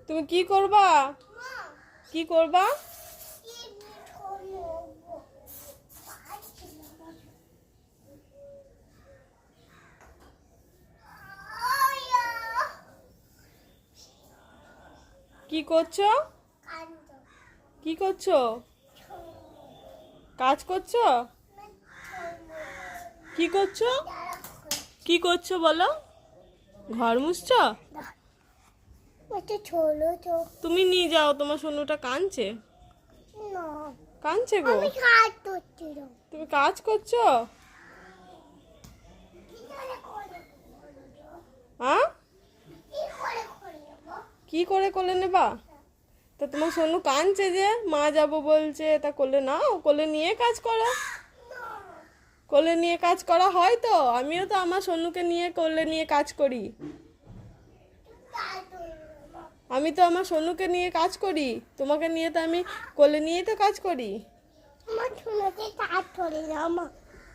তুমি কি করবা? কি করবা? কি করছো? কি করছো? কাজ করছো? কি করছো? কি করছো বলো? ঘর মুছছো? তুমি নিয়ে যাও, তোমার সোনুটা কাঁদছে। কাঁদছে গো। তুমি কাজ করছো? হ্যাঁ, কি করে কোলে নেবা? তা তোমার সোনু কাঁদছে যে মা যাবো বলছে, তা কোলে নাও, কোলে নিয়ে কাজ করো। কোলে নিয়ে কাজ করা হয় তো, আমিও তো আমার সোনুকে নিয়ে কোলে নিয়ে কাজ করি। আমি তো আমার সোনুকে নিয়ে কাজ করি, তোমাকে নিয়ে তো আমি কোলে নিয়েই তো কাজ করি।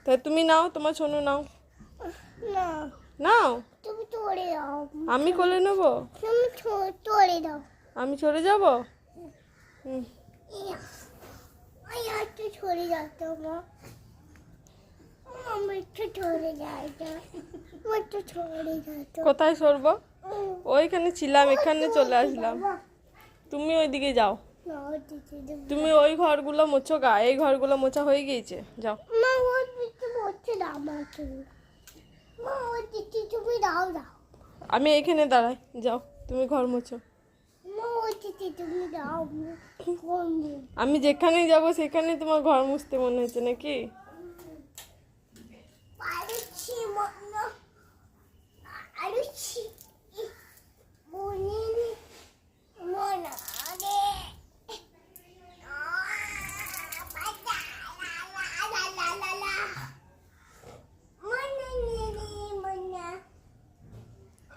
তা তুমি নাও, তোমার সোনু নাও। নাও, আমি কোলে নেবো। আমি চলে যাবো। কোথায় সরবো? ওইখানে ছিলাম, এখানে চলে আসলাম। তুমি ওইদিকে যাও, তুমি ওই ঘরগুলো মোছো গা, এই ঘরগুলো মোছা হয়ে গিয়েছে, যাও। আমি এইখানে দাঁড়াই, যাও তুমি ঘর মোছো। আমি যেখানে যাব সেখানে তোমার ঘর মুছতে মনে হচ্ছে নাকি?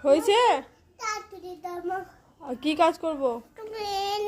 হয়েছে? আর কি কাজ করব?